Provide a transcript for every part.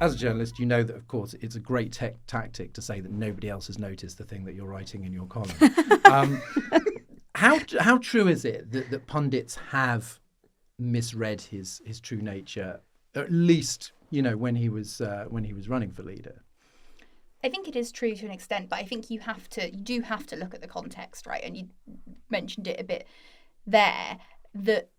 as a journalist, you know that, of course, it's a great tactic to say that nobody else has noticed the thing that you're writing in your column. How true is it that pundits have misread his true nature, at least, you know, when he was running for leader? I think it is true to an extent, but I think you do have to look at the context, right? And you mentioned it a bit there, that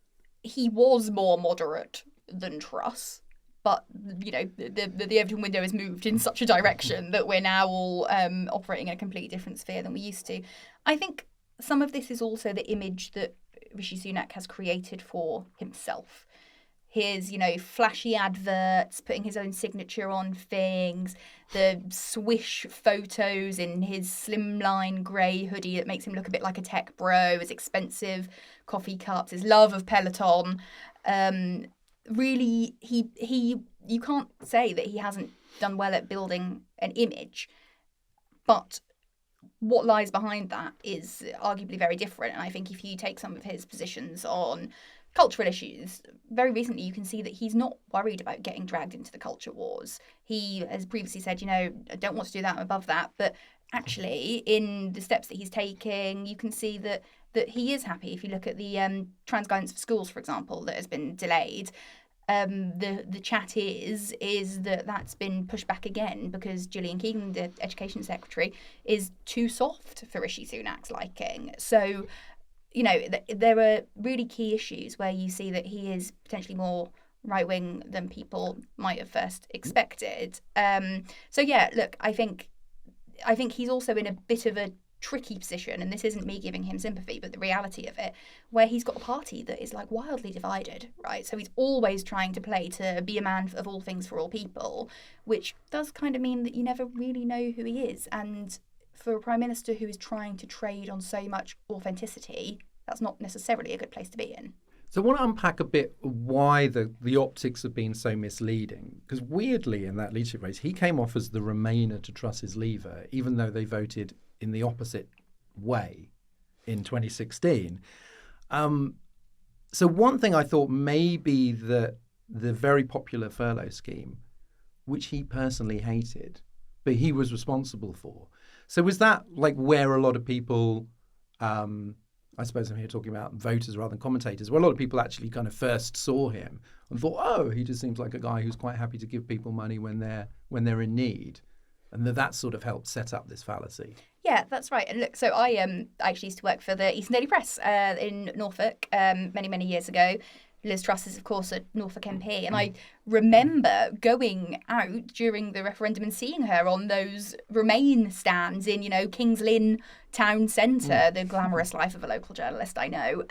he was more moderate than Truss, but, you know, the Everton window has moved in such a direction that we're now all operating in a completely different sphere than we used to. I think some of this is also the image that Rishi Sunak has created for himself. His, you know, flashy adverts, putting his own signature on things, the swish photos in his slimline grey hoodie that makes him look a bit like a tech bro, his expensive coffee cups, his love of Peloton. Really, you can't say that he hasn't done well at building an image, but what lies behind that is arguably very different. And I think if you take some of his positions on cultural issues, very recently you can see that he's not worried about getting dragged into the culture wars. He has previously said, you know, I don't want to do that, I'm above that. But actually, in the steps that he's taking, you can see that he is happy. If you look at the trans guidance for schools, for example, that has been delayed, the chat is that that's been pushed back again because Gillian Keegan, the Education Secretary, is too soft for Rishi Sunak's liking. So, you know, there are really key issues where you see that he is potentially more right-wing than people might have first expected. So, yeah, look, I think he's also in a bit of a tricky position, and this isn't me giving him sympathy, but the reality of it, where he's got a party that is like wildly divided, right? So he's always trying to play to be a man of all things for all people, which does kind of mean that you never really know who he is. And for a prime minister who is trying to trade on so much authenticity, that's not necessarily a good place to be in. So I want to unpack a bit why the optics have been so misleading. Because weirdly, in that leadership race, he came off as the Remainer to Truss's Leaver, even though they voted in the opposite way in 2016. So one thing I thought maybe that the very popular furlough scheme, which he personally hated, but he was responsible for. So was that like where a lot of people, I suppose I'm here talking about voters rather than commentators, where a lot of people actually kind of first saw him and thought, oh, he just seems like a guy who's quite happy to give people money when they're in need. And that sort of helped set up this fallacy. Yeah, that's right. And look, so I actually used to work for the Eastern Daily Press in Norfolk many, many years ago. Liz Truss is, of course, a Norfolk MP. And I remember going out during the referendum and seeing her on those Remain stands in, you know, Kings Lynn town centre, the glamorous life of a local journalist, I know.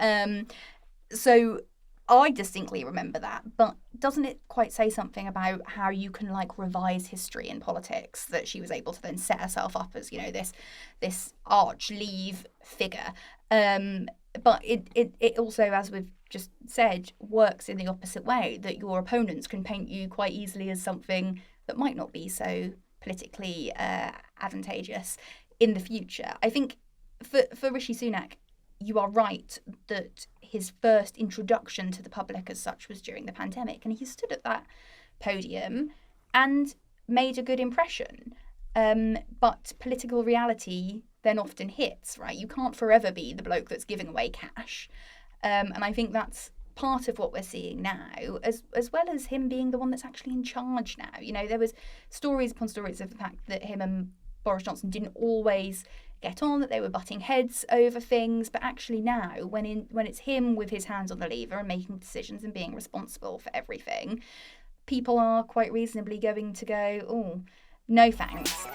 So I distinctly remember that, but doesn't it quite say something about how you can like revise history in politics, that she was able to then set herself up as, you know, this arch leave figure? But it also, as we've just said, works in the opposite way, that your opponents can paint you quite easily as something that might not be so politically advantageous in the future. I think for Rishi Sunak, you are right that his first introduction to the public as such was during the pandemic, and he stood at that podium and made a good impression. But political reality then often hits, right? You can't forever be the bloke that's giving away cash. And I think that's part of what we're seeing now, as well as him being the one that's actually in charge now. You know, there was stories upon stories of the fact that him and Boris Johnson didn't always get on, that they were butting heads over things, but actually now, when it's him with his hands on the lever and making decisions and being responsible for everything, people are quite reasonably going to go, oh, no thanks.